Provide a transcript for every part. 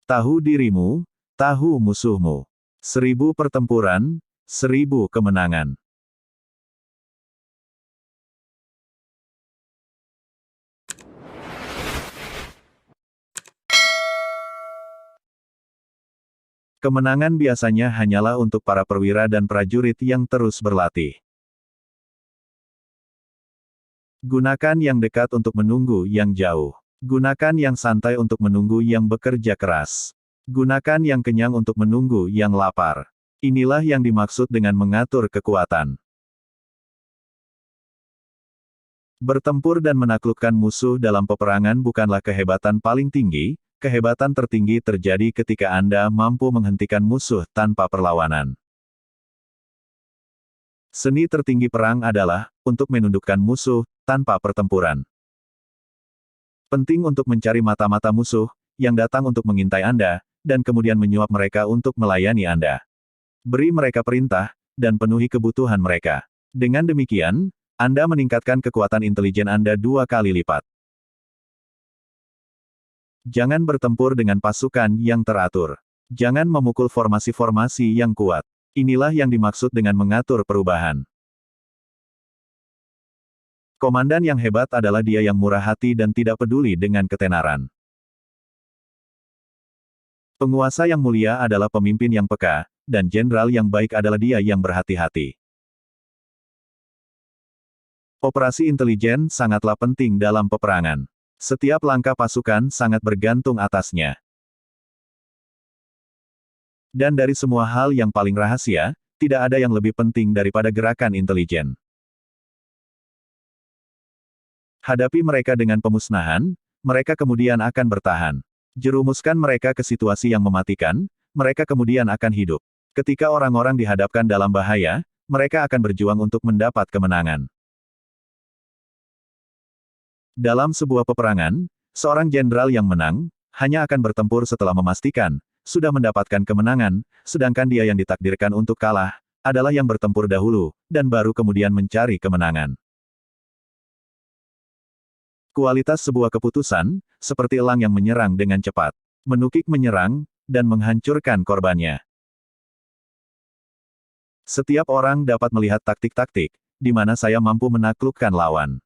Tahu dirimu, tahu musuhmu. 1000 pertempuran, 1000 kemenangan. Kemenangan biasanya hanyalah untuk para perwira dan prajurit yang terus berlatih. Gunakan yang dekat untuk menunggu yang jauh. Gunakan yang santai untuk menunggu yang bekerja keras. Gunakan yang kenyang untuk menunggu yang lapar. Inilah yang dimaksud dengan mengatur kekuatan. Bertempur dan menaklukkan musuh dalam peperangan bukanlah kehebatan paling tinggi. Kehebatan tertinggi terjadi ketika Anda mampu menghentikan musuh tanpa perlawanan. Seni tertinggi perang adalah untuk menundukkan musuh tanpa pertempuran. Penting untuk mencari mata-mata musuh yang datang untuk mengintai Anda, dan kemudian menyuap mereka untuk melayani Anda. Beri mereka perintah, dan penuhi kebutuhan mereka. Dengan demikian, Anda meningkatkan kekuatan intelijen Anda 2 kali lipat. Jangan bertempur dengan pasukan yang teratur. Jangan memukul formasi-formasi yang kuat. Inilah yang dimaksud dengan mengatur perubahan. Komandan yang hebat adalah dia yang murah hati dan tidak peduli dengan ketenaran. Penguasa yang mulia adalah pemimpin yang peka, dan jenderal yang baik adalah dia yang berhati-hati. Operasi intelijen sangatlah penting dalam peperangan. Setiap langkah pasukan sangat bergantung atasnya. Dan dari semua hal yang paling rahasia, tidak ada yang lebih penting daripada gerakan intelijen. Hadapi mereka dengan pemusnahan, mereka kemudian akan bertahan. Jerumuskan mereka ke situasi yang mematikan, mereka kemudian akan hidup. Ketika orang-orang dihadapkan dalam bahaya, mereka akan berjuang untuk mendapat kemenangan. Dalam sebuah peperangan, seorang jenderal yang menang, hanya akan bertempur setelah memastikan, sudah mendapatkan kemenangan, sedangkan dia yang ditakdirkan untuk kalah, adalah yang bertempur dahulu, dan baru kemudian mencari kemenangan. Kualitas sebuah keputusan, seperti elang yang menyerang dengan cepat. Menukik menyerang, dan menghancurkan korbannya. Setiap orang dapat melihat taktik-taktik, di mana saya mampu menaklukkan lawan.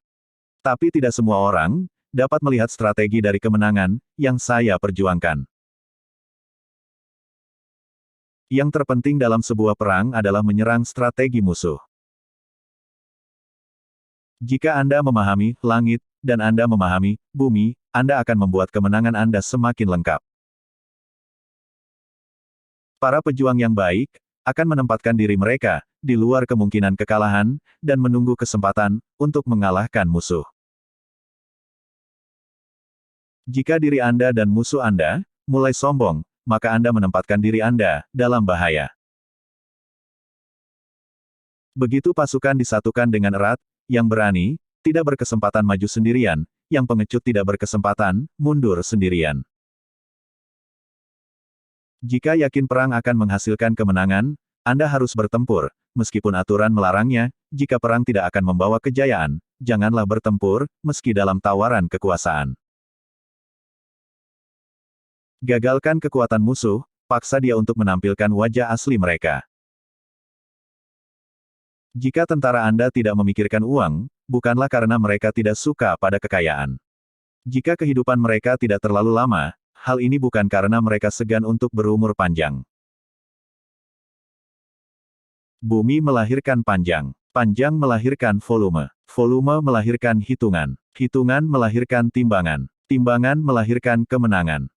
Tapi tidak semua orang dapat melihat strategi dari kemenangan yang saya perjuangkan. Yang terpenting dalam sebuah perang adalah menyerang strategi musuh. Jika Anda memahami langit, dan Anda memahami bumi, Anda akan membuat kemenangan Anda semakin lengkap. Para pejuang yang baik akan menempatkan diri mereka di luar kemungkinan kekalahan, dan menunggu kesempatan untuk mengalahkan musuh. Jika diri Anda dan musuh Anda mulai sombong, maka Anda menempatkan diri Anda dalam bahaya. Begitu pasukan disatukan dengan erat, yang berani tidak berkesempatan maju sendirian, yang pengecut tidak berkesempatan mundur sendirian. Jika yakin perang akan menghasilkan kemenangan, Anda harus bertempur, meskipun aturan melarangnya. Jika perang tidak akan membawa kejayaan, janganlah bertempur, meski dalam tawaran kekuasaan. Gagalkan kekuatan musuh, paksa dia untuk menampilkan wajah asli mereka. Jika tentara Anda tidak memikirkan uang, bukanlah karena mereka tidak suka pada kekayaan. Jika kehidupan mereka tidak terlalu lama, hal ini bukan karena mereka segan untuk berumur panjang. Bumi melahirkan panjang. Panjang melahirkan volume. Volume melahirkan hitungan. Hitungan melahirkan timbangan. Timbangan melahirkan kemenangan.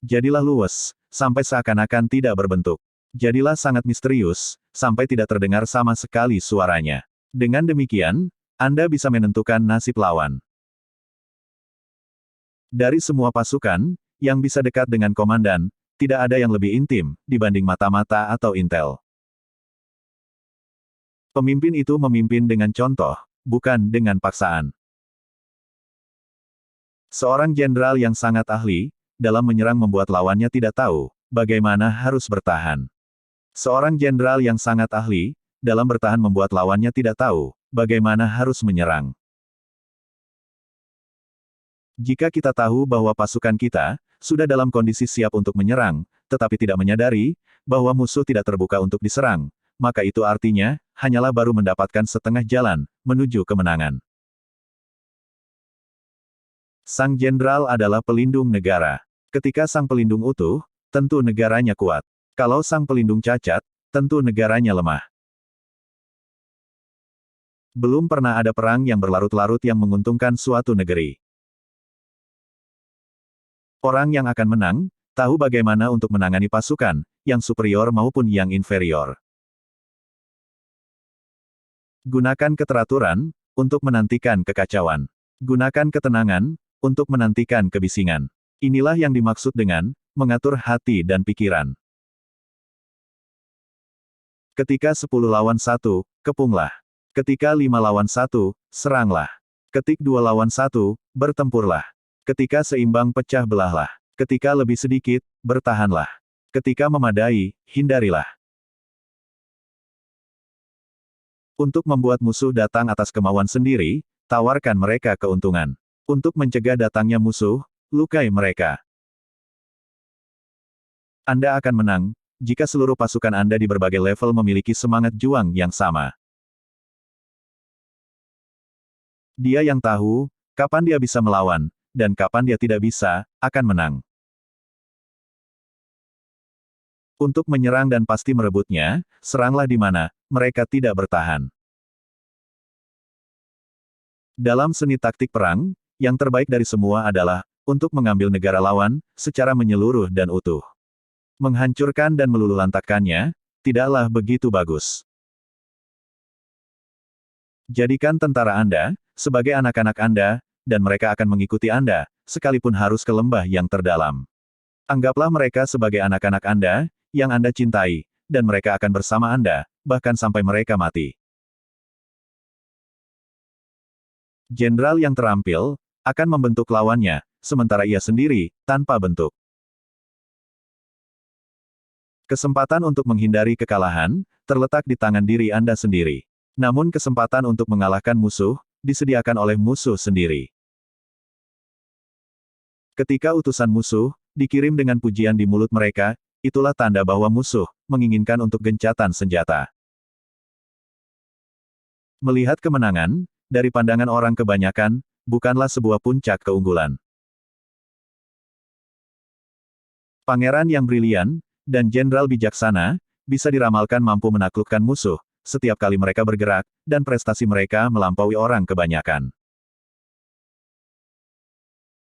Jadilah luwes, sampai seakan-akan tidak berbentuk. Jadilah sangat misterius, sampai tidak terdengar sama sekali suaranya. Dengan demikian, Anda bisa menentukan nasib lawan. Dari semua pasukan yang bisa dekat dengan komandan, tidak ada yang lebih intim dibanding mata-mata atau intel. Pemimpin itu memimpin dengan contoh, bukan dengan paksaan. Seorang jenderal yang sangat ahli dalam menyerang membuat lawannya tidak tahu bagaimana harus bertahan. Seorang jenderal yang sangat ahli dalam bertahan membuat lawannya tidak tahu bagaimana harus menyerang. Jika kita tahu bahwa pasukan kita sudah dalam kondisi siap untuk menyerang, tetapi tidak menyadari bahwa musuh tidak terbuka untuk diserang, maka itu artinya hanyalah baru mendapatkan setengah jalan menuju kemenangan. Sang jenderal adalah pelindung negara. Ketika sang pelindung utuh, tentu negaranya kuat. Kalau sang pelindung cacat, tentu negaranya lemah. Belum pernah ada perang yang berlarut-larut yang menguntungkan suatu negeri. Orang yang akan menang, tahu bagaimana untuk menangani pasukan, yang superior maupun yang inferior. Gunakan keteraturan, untuk menantikan kekacauan. Gunakan ketenangan, untuk menantikan kebisingan. Inilah yang dimaksud dengan, mengatur hati dan pikiran. Ketika 10 lawan 1, kepunglah. Ketika 5 lawan 1, seranglah. Ketik 2 lawan 1, bertempurlah. Ketika seimbang pecah belahlah. Ketika lebih sedikit, bertahanlah. Ketika memadai, hindarilah. Untuk membuat musuh datang atas kemauan sendiri, tawarkan mereka keuntungan. Untuk mencegah datangnya musuh, lukai mereka. Anda akan menang, jika seluruh pasukan Anda di berbagai level memiliki semangat juang yang sama. Dia yang tahu, kapan dia bisa melawan, dan kapan dia tidak bisa, akan menang. Untuk menyerang dan pasti merebutnya, seranglah di mana mereka tidak bertahan. Dalam seni taktik perang, yang terbaik dari semua adalah untuk mengambil negara lawan secara menyeluruh dan utuh. Menghancurkan dan meluluhlantakkannya tidaklah begitu bagus. Jadikan tentara Anda sebagai anak-anak Anda, dan mereka akan mengikuti Anda, sekalipun harus ke lembah yang terdalam. Anggaplah mereka sebagai anak-anak Anda, yang Anda cintai, dan mereka akan bersama Anda, bahkan sampai mereka mati. Jenderal yang terampil akan membentuk lawannya, sementara ia sendiri tanpa bentuk. Kesempatan untuk menghindari kekalahan terletak di tangan diri Anda sendiri. Namun kesempatan untuk mengalahkan musuh disediakan oleh musuh sendiri. Ketika utusan musuh dikirim dengan pujian di mulut mereka, itulah tanda bahwa musuh menginginkan untuk gencatan senjata. Melihat kemenangan dari pandangan orang kebanyakan bukanlah sebuah puncak keunggulan. Pangeran yang brilian dan jenderal bijaksana bisa diramalkan mampu menaklukkan musuh setiap kali mereka bergerak, dan prestasi mereka melampaui orang kebanyakan.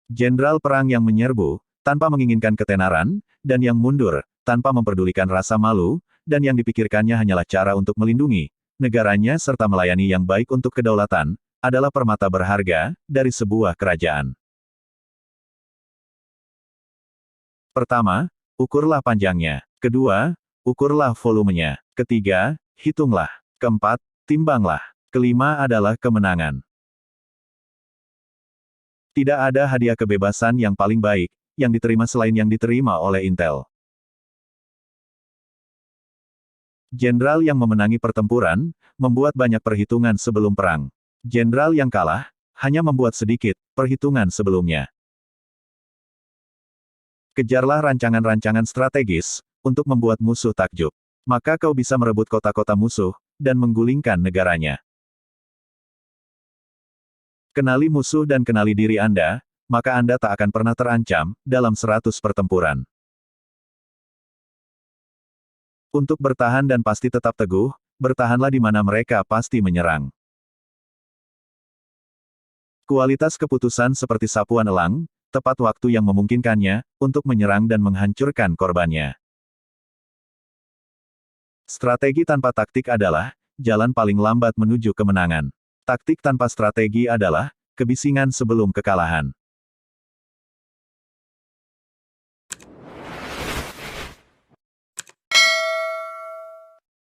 Jenderal perang yang menyerbu tanpa menginginkan ketenaran, dan yang mundur tanpa memperdulikan rasa malu, dan yang dipikirkannya hanyalah cara untuk melindungi negaranya serta melayani yang baik untuk kedaulatan, adalah permata berharga dari sebuah kerajaan. Pertama, ukurlah panjangnya. Kedua, ukurlah volumenya. Ketiga, hitunglah. Keempat, timbanglah. Kelima adalah kemenangan. Tidak ada hadiah kebebasan yang paling baik yang diterima selain yang diterima oleh Intel. Jenderal yang memenangi pertempuran membuat banyak perhitungan sebelum perang. Jenderal yang kalah hanya membuat sedikit perhitungan sebelumnya. Kejarlah rancangan-rancangan strategis untuk membuat musuh takjub. Maka kau bisa merebut kota-kota musuh dan menggulingkan negaranya. Kenali musuh dan kenali diri Anda, maka Anda tak akan pernah terancam dalam 100 pertempuran. Untuk bertahan dan pasti tetap teguh, bertahanlah di mana mereka pasti menyerang. Kualitas keputusan seperti sapuan elang, tepat waktu yang memungkinkannya untuk menyerang dan menghancurkan korbannya. Strategi tanpa taktik adalah jalan paling lambat menuju kemenangan. Taktik tanpa strategi adalah kebisingan sebelum kekalahan.